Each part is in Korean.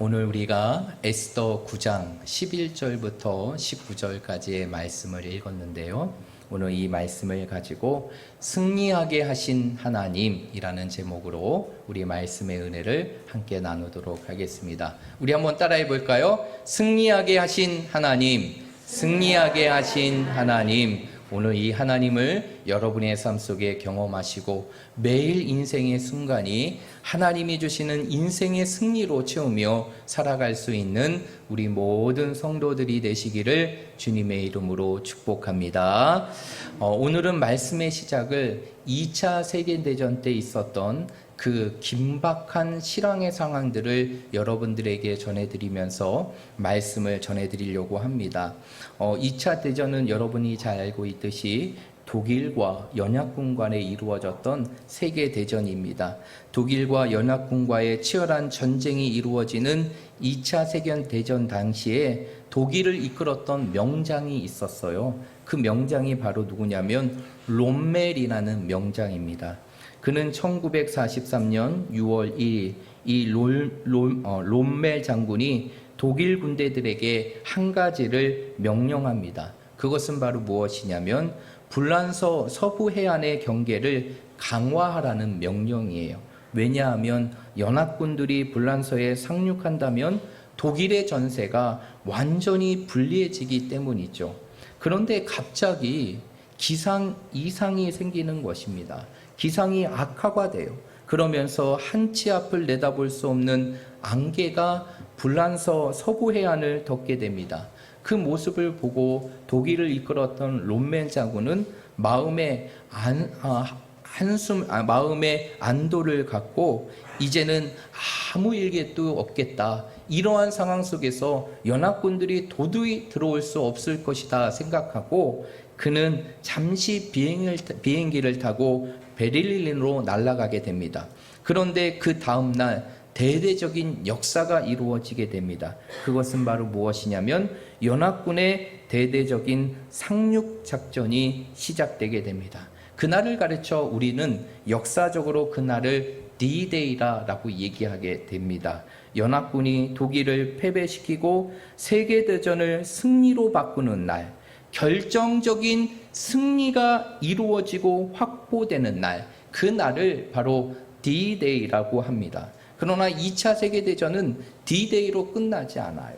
오늘 우리가 에스더 9장 11절부터 19절까지의 말씀을 읽었는데요. 오늘 이 말씀을 가지고 승리하게 하신 하나님이라는 제목으로 우리 말씀의 은혜를 함께 나누도록 하겠습니다. 우리 한번 따라해 볼까요? 승리하게 하신 하나님, 승리하게 하신 하나님. 오늘 이 하나님을 여러분의 삶 속에 경험하시고 매일 인생의 순간이 하나님이 주시는 인생의 승리로 채우며 살아갈 수 있는 우리 모든 성도들이 되시기를 주님의 이름으로 축복합니다. 오늘은 말씀의 시작을 2차 세계대전 때 있었던 그 긴박한 실황의 상황들을 여러분들에게 전해드리면서 말씀을 전해드리려고 합니다. 2차 대전은 여러분이 잘 알고 있듯이 독일과 연합군 간에 이루어졌던 세계대전입니다. 독일과 연합군과의 치열한 전쟁이 이루어지는 2차 세계대전 당시에 독일을 이끌었던 명장이 있었어요. 그 명장이 바로 누구냐면 롬멜이라는 명장입니다. 그는 1943년 6월 1일 이 롬멜 장군이 독일 군대들에게 한 가지를 명령합니다. 그것은 바로 무엇이냐면 불란서 서부 해안의 경계를 강화하라는 명령이에요. 왜냐하면 연합군들이 불란서에 상륙한다면 독일의 전세가 완전히 불리해지기 때문이죠. 그런데 갑자기 이상이 생기는 것입니다. 기상이 악화가 돼요. 그러면서 한치 앞을 내다볼 수 없는 안개가 불란서 서부 해안을 덮게 됩니다. 그 모습을 보고 독일을 이끌었던 롬멜 장군은 마음의 안도를 갖고 이제는 아무 일개도 없겠다. 이러한 상황 속에서 연합군들이 도저히 들어올 수 없을 것이다 생각하고 그는 잠시 비행기를 타고 베를린으로 날아가게 됩니다. 그런데 그 다음날 대대적인 역사가 이루어지게 됩니다. 그것은 바로 무엇이냐면 연합군의 대대적인 상륙작전이 시작되게 됩니다. 그날을 가르쳐 우리는 역사적으로 그날을 D-Day라고 얘기하게 됩니다. 연합군이 독일을 패배시키고 세계대전을 승리로 바꾸는 날, 결정적인 승리가 이루어지고 확보되는 날, 그 날을 바로 D-Day라고 합니다. 그러나 2차 세계대전은 D-Day로 끝나지 않아요.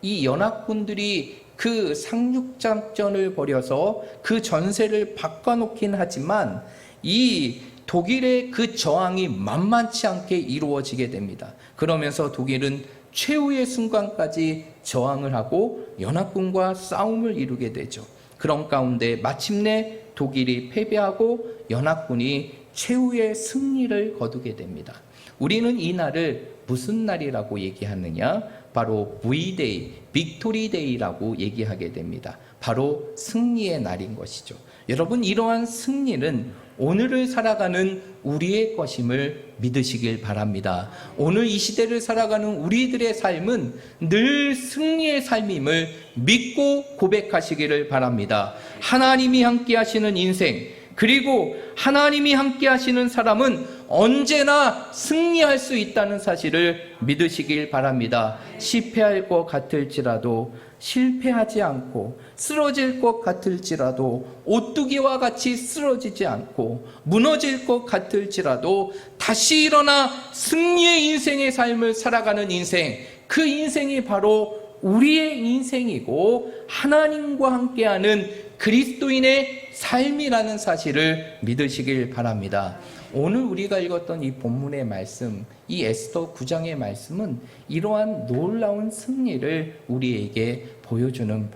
이 연합군들이 그 상륙작전을 벌여서 그 전세를 바꿔놓긴 하지만 이 독일의 그 저항이 만만치 않게 이루어지게 됩니다. 그러면서 독일은 최후의 순간까지 저항을 하고 연합군과 싸움을 이루게 되죠. 그런 가운데 마침내 독일이 패배하고 연합군이 최후의 승리를 거두게 됩니다. 우리는 이 날을 무슨 날이라고 얘기하느냐? 바로 V-Day, 빅토리 데이라고 얘기하게 됩니다. 바로 승리의 날인 것이죠. 여러분, 이러한 승리는 오늘을 살아가는 우리의 것임을 믿으시길 바랍니다. 오늘 이 시대를 살아가는 우리들의 삶은 늘 승리의 삶임을 믿고 고백하시기를 바랍니다. 하나님이 함께 하시는 인생, 그리고 하나님이 함께 하시는 사람은 언제나 승리할 수 있다는 사실을 믿으시길 바랍니다. 실패할 것 같을지라도 실패하지 않고 쓰러질 것 같을지라도 오뚜기와 같이 쓰러지지 않고 무너질 것 같을지라도 다시 일어나 승리의 인생의 삶을 살아가는 인생, 그 인생이 바로 우리의 인생이고 하나님과 함께하는 그리스도인의 삶이라는 사실을 믿으시길 바랍니다. 오늘 우리가 읽었던 이 본문의 말씀, 이 에스더 9장의 말씀은 이러한 놀라운 승리를 우리에게 보여주는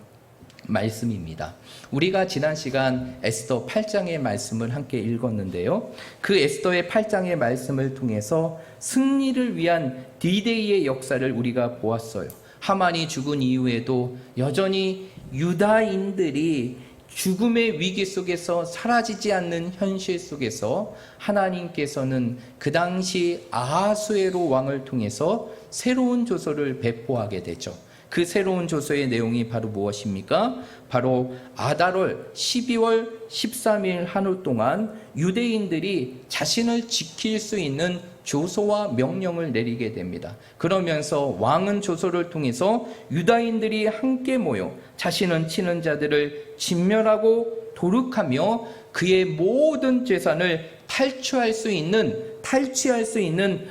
말씀입니다. 우리가 지난 시간 에스더 8장의 말씀을 함께 읽었는데요. 그 에스더의 8장의 말씀을 통해서 승리를 위한 D-Day의 역사를 우리가 보았어요. 하만이 죽은 이후에도 여전히 유다인들이 죽음의 위기 속에서 사라지지 않는 현실 속에서 하나님께서는 그 당시 아하수에로 왕을 통해서 새로운 조서를 배포하게 되죠. 그 새로운 조서의 내용이 바로 무엇입니까? 바로 아달월 12월 13일 한올 동안 유대인들이 자신을 지킬 수 있는 조서와 명령을 내리게 됩니다. 그러면서 왕은 조서를 통해서 유다인들이 함께 모여 자신은 치는 자들을 진멸하고 도륙하며 그의 모든 재산을 탈취할 수 있는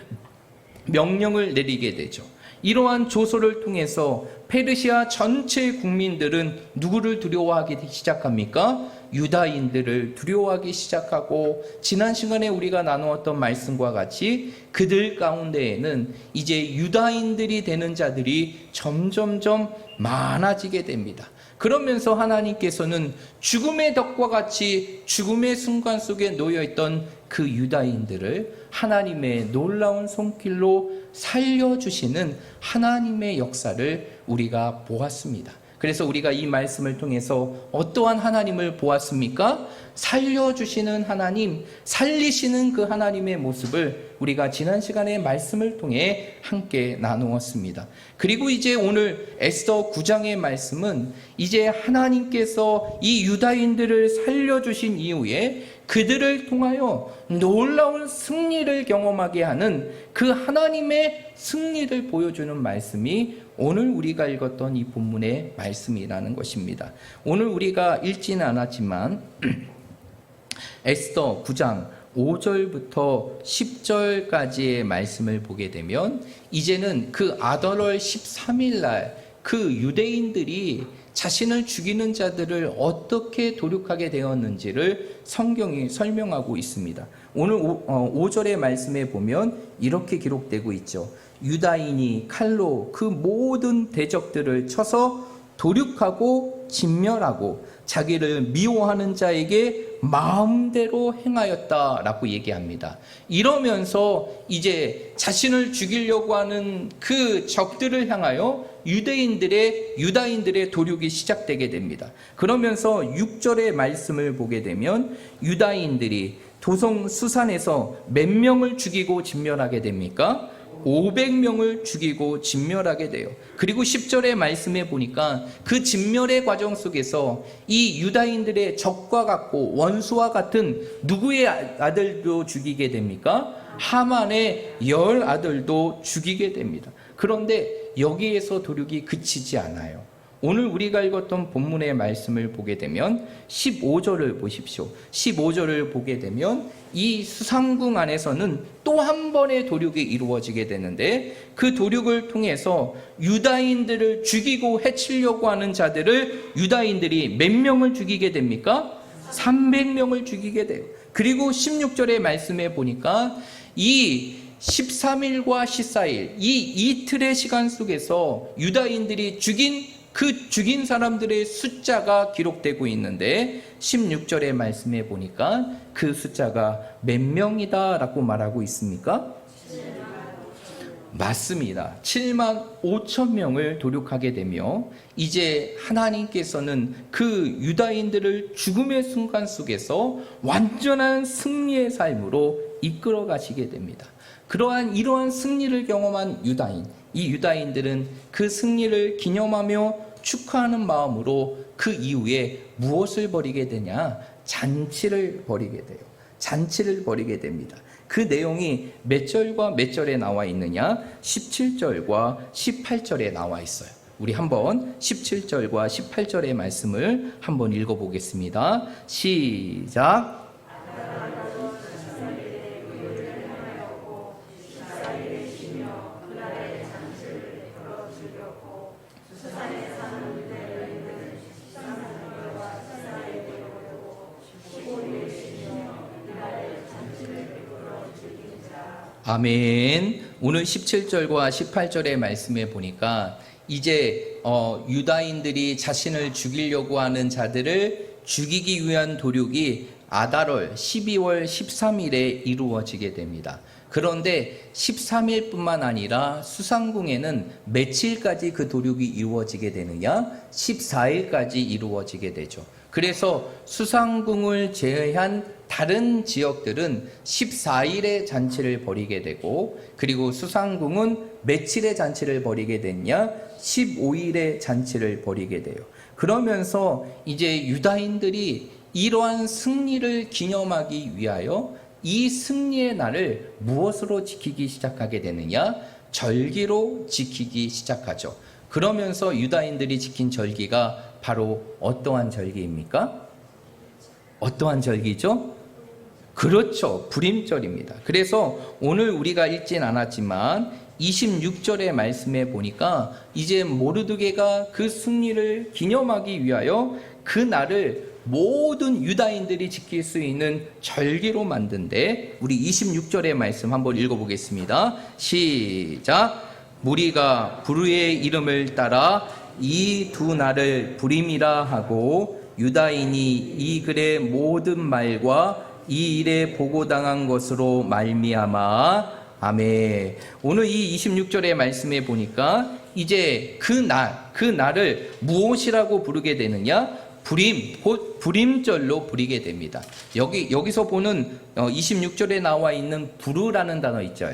명령을 내리게 되죠. 이러한 조서를 통해서 페르시아 전체 국민들은 누구를 두려워하기 시작합니까? 유다인들을 두려워하기 시작하고, 지난 시간에 우리가 나누었던 말씀과 같이 그들 가운데에는 이제 유다인들이 되는 자들이 점점점 많아지게 됩니다. 그러면서 하나님께서는 죽음의 덕과 같이 죽음의 순간 속에 놓여있던 그 유다인들을 하나님의 놀라운 손길로 살려주시는 하나님의 역사를 우리가 보았습니다. 그래서 우리가 이 말씀을 통해서 어떠한 하나님을 보았습니까? 살려주시는 하나님, 살리시는 그 하나님의 모습을 우리가 지난 시간에 말씀을 통해 함께 나누었습니다. 그리고 이제 오늘 에스더 9장의 말씀은 이제 하나님께서 이 유다인들을 살려주신 이후에 그들을 통하여 놀라운 승리를 경험하게 하는 그 하나님의 승리를 보여주는 말씀이 오늘 우리가 읽었던 이 본문의 말씀이라는 것입니다. 오늘 우리가 읽지는 않았지만 에스더 9장 5절부터 10절까지의 말씀을 보게 되면 이제는 그 아달월 13일 날 그 유대인들이 자신을 죽이는 자들을 어떻게 도륙하게 되었는지를 성경이 설명하고 있습니다. 오늘 5절의 말씀에 보면 이렇게 기록되고 있죠. 유다인이 칼로 그 모든 대적들을 쳐서 도륙하고 진멸하고 자기를 미워하는 자에게 마음대로 행하였다라고 얘기합니다. 이러면서 이제 자신을 죽이려고 하는 그 적들을 향하여 유다인들의 도륙이 시작되게 됩니다. 그러면서 6절의 말씀을 보게 되면 유다인들이 도성 수산에서 몇 명을 죽이고 진멸하게 됩니까? 500명을 죽이고 진멸하게 돼요. 그리고 10절의 말씀에 보니까 그 진멸의 과정 속에서 이 유다인들의 적과 같고 원수와 같은 누구의 아들도 죽이게 됩니까? 하만의 10 아들도 죽이게 됩니다. 그런데 여기에서 도륙이 그치지 않아요. 오늘 우리가 읽었던 본문의 말씀을 보게 되면 15절을 보십시오. 15절을 보게 되면 이 수상궁 안에서는 또 한 번의 도륙이 이루어지게 되는데, 그 도륙을 통해서 유다인들을 죽이고 해치려고 하는 자들을 유다인들이 몇 명을 죽이게 됩니까? 300명을 죽이게 돼요. 그리고 16절의 말씀에 보니까 이 13일과 14일 이 이틀의 시간 속에서 유다인들이 죽인 사람들의 숫자가 기록되고 있는데 16절의 말씀에 보니까 그 숫자가 몇 명이다 라고 말하고 있습니까? 맞습니다. 7만 5천 명을 도륙하게 되며 이제 하나님께서는 그 유다인들을 죽음의 순간 속에서 완전한 승리의 삶으로 이끌어 가시게 됩니다. 이러한 승리를 경험한 이 유다인들은 그 승리를 기념하며 축하하는 마음으로 그 이후에 무엇을 벌이게 되냐? 잔치를 벌이게 돼요. 잔치를 벌이게 됩니다. 그 내용이 몇 절과 몇 절에 나와 있느냐? 17절과 18절에 나와 있어요. 우리 한번 17절과 18절의 말씀을 한번 읽어보겠습니다. 시작. 아멘. 오늘 17절과 18절의 말씀에 보니까 이제 유다인들이 자신을 죽이려고 하는 자들을 죽이기 위한 도륙이 아달월 12월 13일에 이루어지게 됩니다. 그런데 13일뿐만 아니라 수상궁에는 며칠까지 그 도륙이 이루어지게 되느냐? 14일까지 이루어지게 되죠. 그래서 수상궁을 제외한 다른 지역들은 14일의 잔치를 벌이게 되고, 그리고 수상궁은 며칠의 잔치를 벌이게 됐냐? 15일의 잔치를 벌이게 돼요. 그러면서 이제 유다인들이 이러한 승리를 기념하기 위하여 이 승리의 날을 무엇으로 지키기 시작하게 되느냐? 절기로 지키기 시작하죠. 그러면서 유다인들이 지킨 절기가 바로 어떠한 절기입니까? 어떠한 절기죠? 그렇죠. 불임절입니다. 그래서 오늘 우리가 읽진 않았지만 26절의 말씀에 보니까 이제 모르드게가 그 승리를 기념하기 위하여 그 날을 모든 유다인들이 지킬 수 있는 절기로 만든데, 우리 26절의 말씀 한번 읽어보겠습니다. 시작. 무리가 부르의 이름을 따라 이 두 날을 불임이라 하고 유다인이 이 글의 모든 말과 이 일에 보고당한 것으로 말미암아. 아멘. 오늘 이 26절의 말씀에 보니까 이제 그 날을 무엇이라고 부르게 되느냐? 불임, 곧 불임절로 부르게 됩니다. 여기서 보는 26절에 나와 있는 부르라는 단어 있죠.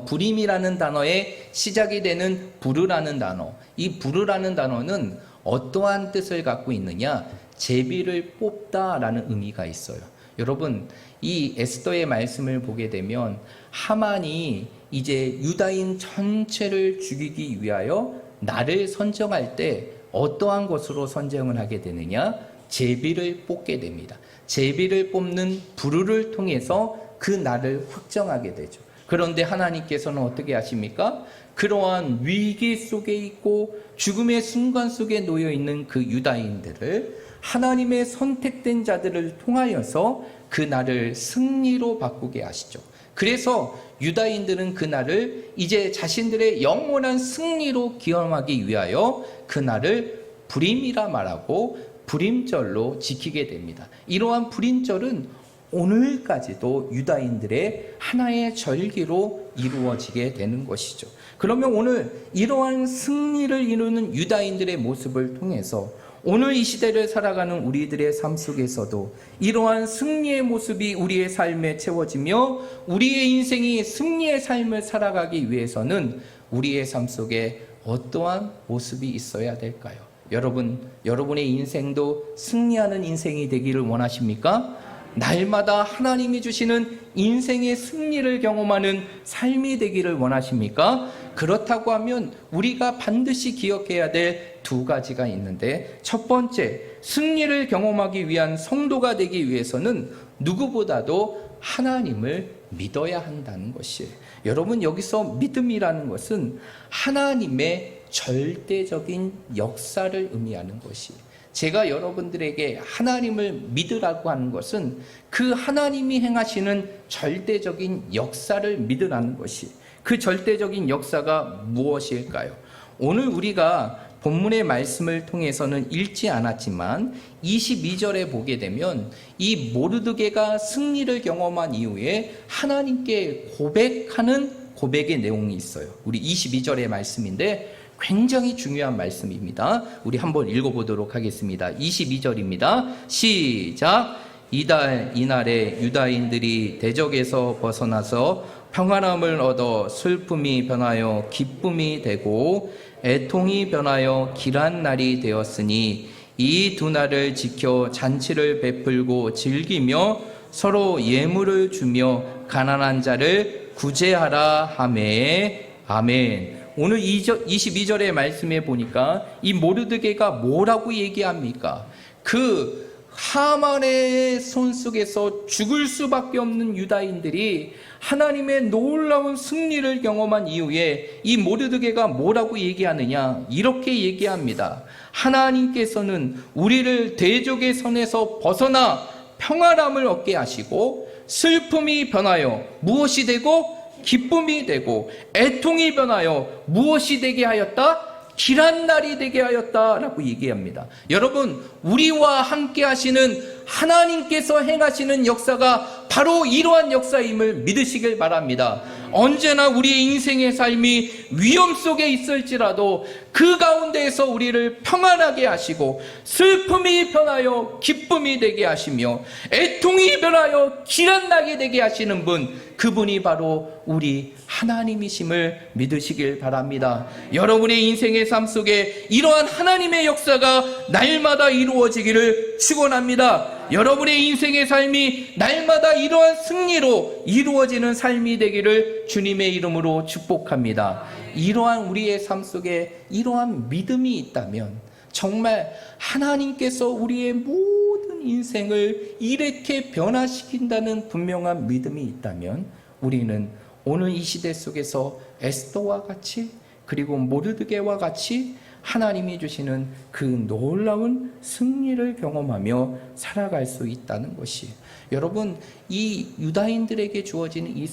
불임이라는 단어의 시작이 되는 부르라는 단어. 이 부르라는 단어는 어떠한 뜻을 갖고 있느냐? 제비를 뽑다라는 의미가 있어요. 여러분, 이 에스더의 말씀을 보게 되면 하만이 이제 유다인 전체를 죽이기 위하여 나를 선정할 때 어떠한 것으로 선정을 하게 되느냐? 제비를 뽑게 됩니다. 제비를 뽑는 부르를 통해서 그 날을 확정하게 되죠. 그런데 하나님께서는 어떻게 하십니까? 그러한 위기 속에 있고 죽음의 순간 속에 놓여 있는 그 유다인들을, 하나님의 선택된 자들을 통하여서 그 날을 승리로 바꾸게 하시죠. 그래서 유다인들은 그 날을 이제 자신들의 영원한 승리로 기념하기 위하여 그 날을 불임이라 말하고 불임절로 지키게 됩니다. 이러한 불임절은 오늘까지도 유다인들의 하나의 절기로 이루어지게 되는 것이죠. 그러면 오늘 이러한 승리를 이루는 유다인들의 모습을 통해서 오늘 이 시대를 살아가는 우리들의 삶 속에서도 이러한 승리의 모습이 우리의 삶에 채워지며 우리의 인생이 승리의 삶을 살아가기 위해서는 우리의 삶 속에 어떠한 모습이 있어야 될까요? 여러분의 인생도 승리하는 인생이 되기를 원하십니까? 날마다 하나님이 주시는 인생의 승리를 경험하는 삶이 되기를 원하십니까? 그렇다고 하면 우리가 반드시 기억해야 될 두 가지가 있는데, 첫 번째, 승리를 경험하기 위한 성도가 되기 위해서는 누구보다도 하나님을 믿어야 한다는 것이에요. 여러분, 여기서 믿음이라는 것은 하나님의 절대적인 역사를 의미하는 것이에요. 제가 여러분들에게 하나님을 믿으라고 하는 것은 그 하나님이 행하시는 절대적인 역사를 믿으라는 것이, 그 절대적인 역사가 무엇일까요? 오늘 우리가 본문의 말씀을 통해서는 읽지 않았지만 22절에 보게 되면 이 모르드게가 승리를 경험한 이후에 하나님께 고백하는 고백의 내용이 있어요. 우리 22절의 말씀인데 굉장히 중요한 말씀입니다. 우리 한번 읽어보도록 하겠습니다. 22절입니다. 시작. 이날에 유다인들이 대적에서 벗어나서 평안함을 얻어 슬픔이 변하여 기쁨이 되고 애통이 변하여 길한 날이 되었으니 이 두 날을 지켜 잔치를 베풀고 즐기며 서로 예물을 주며 가난한 자를 구제하라 하매. 아멘. 오늘 22절의 말씀에 보니까 이 모르드게가 뭐라고 얘기합니까? 그 하만의 손 속에서 죽을 수밖에 없는 유다인들이 하나님의 놀라운 승리를 경험한 이후에 이 모르드게가 뭐라고 얘기하느냐? 이렇게 얘기합니다. 하나님께서는 우리를 대적의 손에서 벗어나 평안함을 얻게 하시고 슬픔이 변하여 무엇이 되고 기쁨이 되고 애통이 변하여 무엇이 되게 하였다? 길한 날이 되게 하였다라고 얘기합니다. 여러분, 우리와 함께 하시는 하나님께서 행하시는 역사가 바로 이러한 역사임을 믿으시길 바랍니다. 언제나 우리의 인생의 삶이 위험 속에 있을지라도 그 가운데에서 우리를 평안하게 하시고 슬픔이 변하여 기쁨이 되게 하시며 애통이 변하여 기란나게 되게 하시는 분, 그분이 바로 우리 하나님이심을 믿으시길 바랍니다. 여러분의 인생의 삶 속에 이러한 하나님의 역사가 날마다 이루어지기를 축원합니다. 여러분의 인생의 삶이 날마다 이러한 승리로 이루어지는 삶이 되기를 주님의 이름으로 축복합니다. 이러한 우리의 삶 속에 이러한 믿음이 있다면 정말 하나님께서 우리의 모든 인생을 이렇게 변화시킨다는 분명한 믿음이 있다면 우리는 오늘 이 시대 속에서 에스더와 같이 그리고 모르드게와 같이 하나님이 주시는 그 놀라운 승리를 경험하며 살아갈 수 있다는 것이, 여러분, 이 유다인들에게 주어지는 이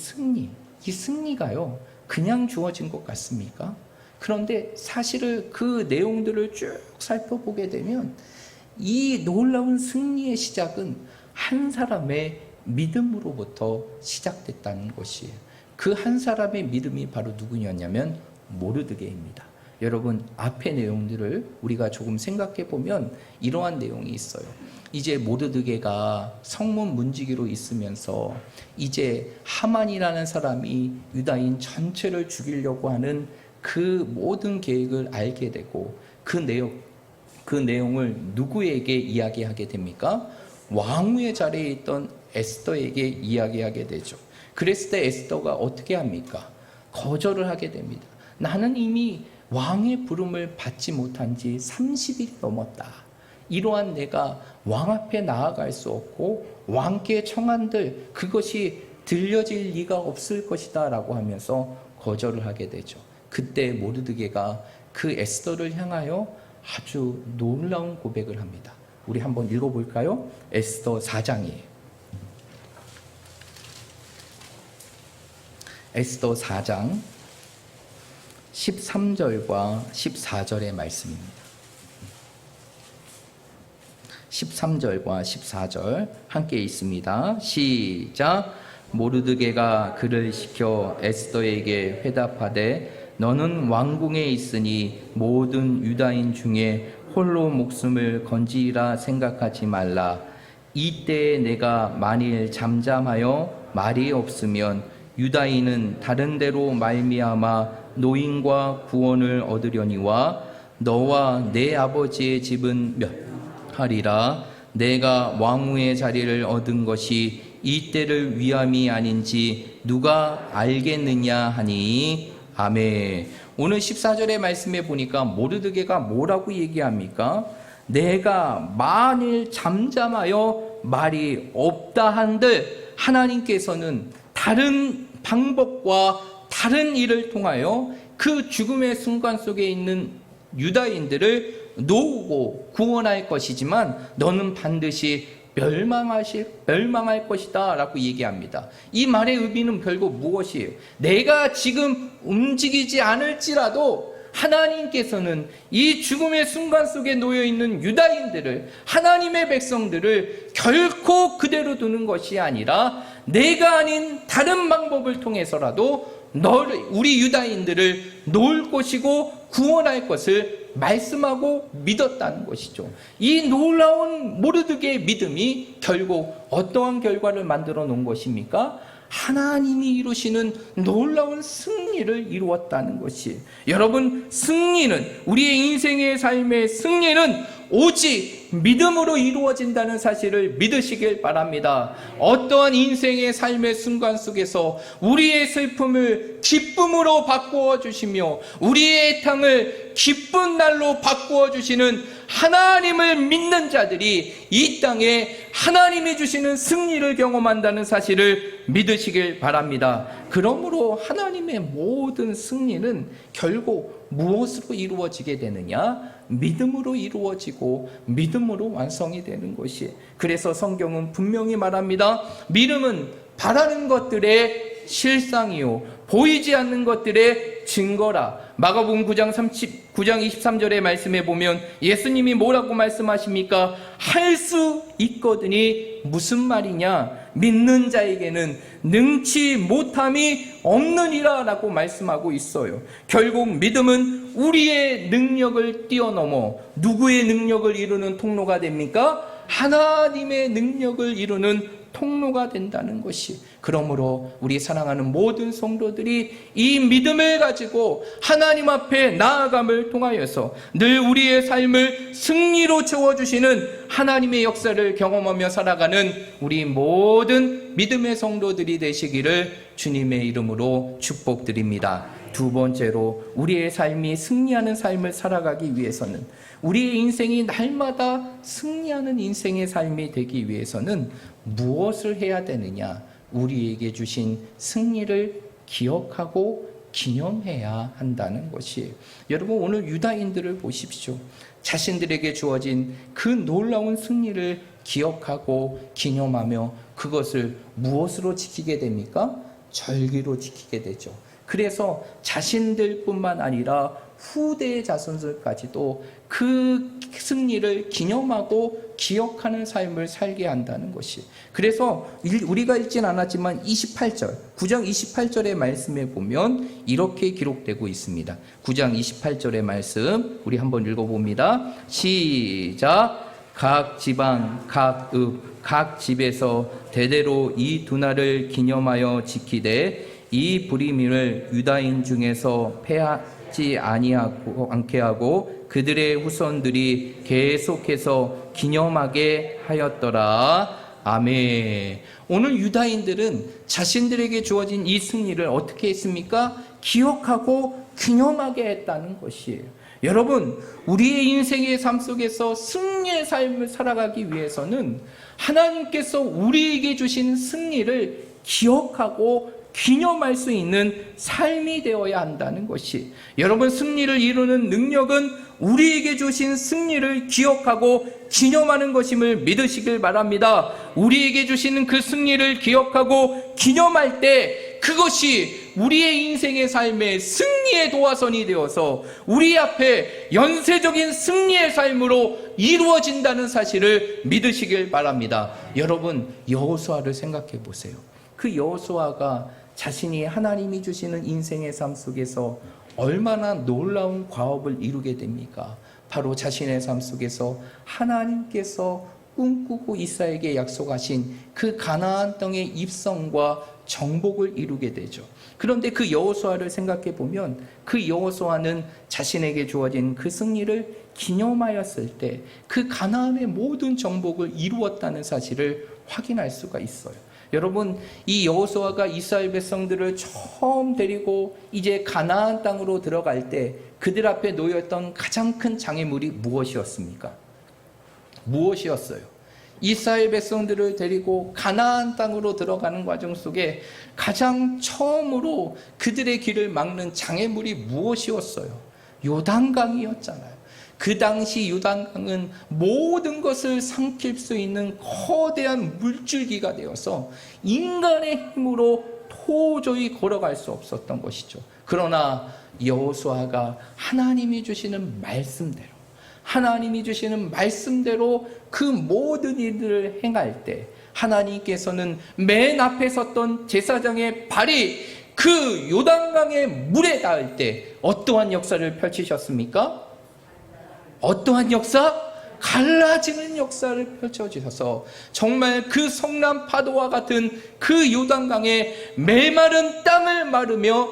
승리가요 그냥 주어진 것 같습니까? 그런데 사실은 그 내용들을 쭉 살펴보게 되면 이 놀라운 승리의 시작은 한 사람의 믿음으로부터 시작됐다는 것이에요. 그 한 사람의 믿음이 바로 누구냐면 모르드게입니다. 여러분, 앞의 내용들을 우리가 조금 생각해 보면 이러한 내용이 있어요. 이제 모르드게가 성문 문지기로 있으면서 이제 하만이라는 사람이 유다인 전체를 죽이려고 하는 그 모든 계획을 알게 되고 그 내용을 누구에게 이야기하게 됩니까? 왕후의 자리에 있던 에스더에게 이야기하게 되죠. 그랬을 때 에스더가 어떻게 합니까? 거절을 하게 됩니다. 나는 이미 왕의 부름을 받지 못한 지 30일이 넘었다. 이러한 내가 왕 앞에 나아갈 수 없고 왕께 청한들 그것이 들려질 리가 없을 것이다 라고 하면서 거절을 하게 되죠. 그때 모르드게가 그 에스더를 향하여 아주 놀라운 고백을 합니다. 우리 한번 읽어볼까요? 에스더 4장이에요. 에스더 4장 13절과 14절의 말씀입니다. 13절과 14절 함께 있습니다. 시작. 모르드게가 그를 시켜 에스더에게 회답하되 너는 왕궁에 있으니 모든 유다인 중에 홀로 목숨을 건지리라 생각하지 말라. 이때에 내가 만일 잠잠하여 말이 없으면 유다인은 다른 데로 말미암아 노임과 구원을 얻으려니와 너와 내 아버지의 집은 멸하리라. 내가 왕후의 자리를 얻은 것이 이때를 위함이 아닌지 누가 알겠느냐 하니. 아멘. 오늘 14절의 말씀에 보니까 모르드게가 뭐라고 얘기합니까? 내가 만일 잠잠하여 말이 없다 한들 하나님께서는 다른 방법과 다른 일을 통하여 그 죽음의 순간 속에 있는 유다인들을 놓고 구원할 것이지만 너는 반드시 멸망할 것이다 라고 얘기합니다. 이 말의 의미는 결국 무엇이에요? 내가 지금 움직이지 않을지라도 하나님께서는 이 죽음의 순간 속에 놓여있는 유다인들을, 하나님의 백성들을 결코 그대로 두는 것이 아니라 내가 아닌 다른 방법을 통해서라도 우리 유다인들을 놓을 것이고 구원할 것을 말씀하고 믿었다는 것이죠. 이 놀라운 모르드게의 믿음이 결국 어떠한 결과를 만들어 놓은 것입니까? 하나님이 이루시는 놀라운 승리를 이루었다는 것이. 여러분, 승리는, 우리의 인생의 삶의 승리는 오직 믿음으로 이루어진다는 사실을 믿으시길 바랍니다. 어떠한 인생의 삶의 순간 속에서 우리의 슬픔을 기쁨으로 바꾸어 주시며 우리의 애탕을 기쁜 날로 바꾸어 주시는 하나님을 믿는 자들이 이 땅에 하나님이 주시는 승리를 경험한다는 사실을 믿으시길 바랍니다. 그러므로 하나님의 모든 승리는 결국 무엇으로 이루어지게 되느냐? 믿음으로 이루어지고 믿음으로 완성이 되는 것이. 그래서 성경은 분명히 말합니다. 믿음은 바라는 것들의 실상이요 보이지 않는 것들의 증거라. 마가복음 9장 23절의 말씀에 보면 예수님이 뭐라고 말씀하십니까? 할 수 있거든이 무슨 말이냐? 믿는 자에게는 능치 못함이 없느니라 라고 말씀하고 있어요. 결국 믿음은 우리의 능력을 뛰어넘어 누구의 능력을 이루는 통로가 됩니까? 하나님의 능력을 이루는 통로가 된다는 것이. 그러므로 우리 사랑하는 모든 성도들이 이 믿음을 가지고 하나님 앞에 나아감을 통하여서 늘 우리의 삶을 승리로 채워주시는 하나님의 역사를 경험하며 살아가는 우리 모든 믿음의 성도들이 되시기를 주님의 이름으로 축복드립니다. 두 번째로, 우리의 삶이 승리하는 삶을 살아가기 위해서는, 우리의 인생이 날마다 승리하는 인생의 삶이 되기 위해서는 무엇을 해야 되느냐? 우리에게 주신 승리를 기억하고 기념해야 한다는 것이에요. 여러분, 오늘 유다인들을 보십시오. 자신들에게 주어진 그 놀라운 승리를 기억하고 기념하며 그것을 무엇으로 지키게 됩니까? 절기로 지키게 되죠. 그래서 자신들뿐만 아니라 후대의 자손들까지도 그 승리를 기념하고 기억하는 삶을 살게 한다는 것이. 그래서 우리가 읽진 않았지만 28절, 9장 28절의 말씀에 보면 이렇게 기록되고 있습니다. 9장 28절의 말씀 우리 한번 읽어봅니다. 시작. 각 지방, 각 읍, 각 집에서 대대로 이 두 날을 기념하여 지키되 이 불임을 유다인 중에서 패하지 않게 하고 그들의 후손들이 계속해서 기념하게 하였더라. 아멘. 오늘 유다인들은 자신들에게 주어진 이 승리를 어떻게 했습니까? 기억하고 기념하게 했다는 것이에요. 여러분, 우리의 인생의 삶 속에서 승리의 삶을 살아가기 위해서는 하나님께서 우리에게 주신 승리를 기억하고 기념할 수 있는 삶이 되어야 한다는 것이. 여러분, 승리를 이루는 능력은 우리에게 주신 승리를 기억하고 기념하는 것임을 믿으시길 바랍니다. 우리에게 주시는 그 승리를 기억하고 기념할 때 그것이 우리의 인생의 삶의 승리의 도화선이 되어서 우리 앞에 연쇄적인 승리의 삶으로 이루어진다는 사실을 믿으시길 바랍니다. 여러분, 여호수아를 생각해 보세요. 그 여호수아가 자신이 하나님이 주시는 인생의 삶 속에서 얼마나 놀라운 과업을 이루게 됩니까? 바로 자신의 삶 속에서 하나님께서 꿈꾸고 이삭에게 약속하신 그 가나안 땅의 입성과 정복을 이루게 되죠. 그런데 그 여호수아를 생각해 보면 그 여호수아는 자신에게 주어진 그 승리를 기념하였을 때 그 가나안의 모든 정복을 이루었다는 사실을 확인할 수가 있어요. 여러분, 이 여호수아가 이스라엘 백성들을 처음 데리고 이제 가나안 땅으로 들어갈 때 그들 앞에 놓였던 가장 큰 장애물이 무엇이었습니까? 무엇이었어요? 이스라엘 백성들을 데리고 가나안 땅으로 들어가는 과정 속에 가장 처음으로 그들의 길을 막는 장애물이 무엇이었어요? 요단강이었잖아요. 그 당시 요단강은 모든 것을 삼킬 수 있는 거대한 물줄기가 되어서 인간의 힘으로 도저히 걸어갈 수 없었던 것이죠. 그러나 여호수아가 하나님이 주시는 말씀대로 그 모든 일들을 행할 때 하나님께서는 맨 앞에 섰던 제사장의 발이 그 요단강의 물에 닿을 때 어떠한 역사를 펼치셨습니까? 어떠한 역사? 갈라지는 역사를 펼쳐주셔서 정말 그 성난 파도와 같은 그 요단강의 메마른 땅을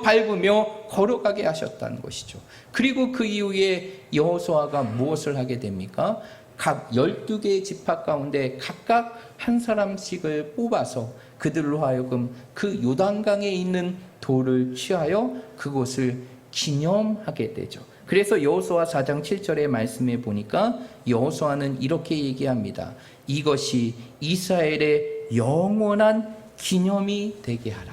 밟으며 걸어가게 하셨다는 것이죠. 그리고 그 이후에 여호수아가 무엇을 하게 됩니까? 각 12개의 지파 가운데 각각 한 사람씩을 뽑아서 그들로 하여금 그 요단강에 있는 돌을 취하여 그곳을 기념하게 되죠. 그래서 여호수아 4장 7절의 말씀에 보니까 여호수아는 이렇게 얘기합니다. 이것이 이스라엘의 영원한 기념이 되게 하라.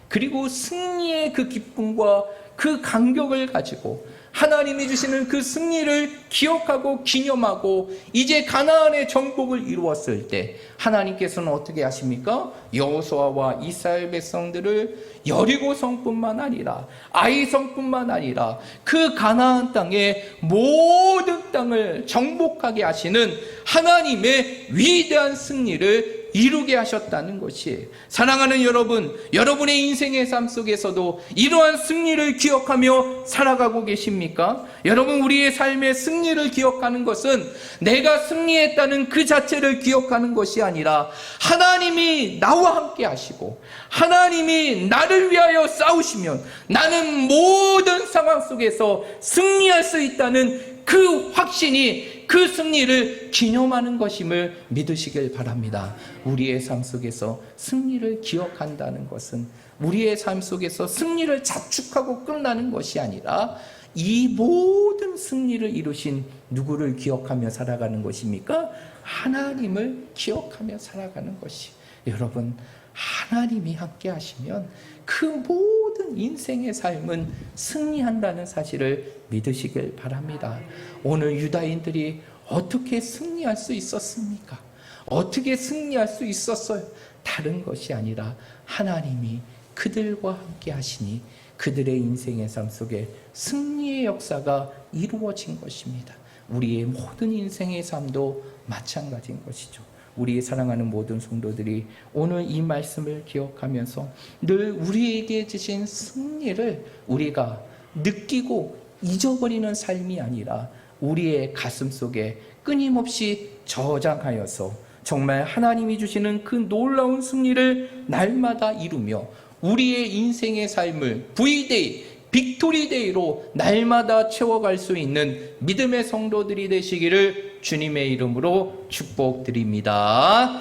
그리고 승리의 그 기쁨과 그 감격을 가지고 하나님이 주시는 그 승리를 기억하고 기념하고 이제 가나안의 정복을 이루었을 때 하나님께서는 어떻게 하십니까? 여호수아와 이스라엘 백성들을 여리고 성뿐만 아니라 아이 성뿐만 아니라 그 가나안 땅의 모든 땅을 정복하게 하시는 하나님의 위대한 승리를 이루게 하셨다는 것이에요. 사랑하는 여러분, 여러분의 인생의 삶 속에서도 이러한 승리를 기억하며 살아가고 계십니까? 여러분, 우리의 삶의 승리를 기억하는 것은 내가 승리했다는 그 자체를 기억하는 것이 아니라 하나님이 나와 함께 하시고 하나님이 나를 위하여 싸우시면 나는 모든 상황 속에서 승리할 수 있다는 그 확신이, 그 승리를 기념하는 것임을 믿으시길 바랍니다. 우리의 삶 속에서 승리를 기억한다는 것은 우리의 삶 속에서 승리를 자축하고 끝나는 것이 아니라 이 모든 승리를 이루신 누구를 기억하며 살아가는 것입니까? 하나님을 기억하며 살아가는 것이. 여러분, 하나님이 함께 하시면 그 모든 인생의 삶은 승리한다는 사실을 믿으시길 바랍니다. 오늘 유다인들이 어떻게 승리할 수 있었습니까? 어떻게 승리할 수 있었어요? 다른 것이 아니라 하나님이 그들과 함께 하시니 그들의 인생의 삶 속에 승리의 역사가 이루어진 것입니다. 우리의 모든 인생의 삶도 마찬가지인 것이죠. 우리 사랑하는 모든 성도들이 오늘 이 말씀을 기억하면서 늘 우리에게 주신 승리를 우리가 느끼고 잊어버리는 삶이 아니라 우리의 가슴 속에 끊임없이 저장하여서 정말 하나님이 주시는 그 놀라운 승리를 날마다 이루며 우리의 인생의 삶을 V-Day, 빅토리데이로 날마다 채워갈 수 있는 믿음의 성도들이 되시기를 주님의 이름으로 축복드립니다.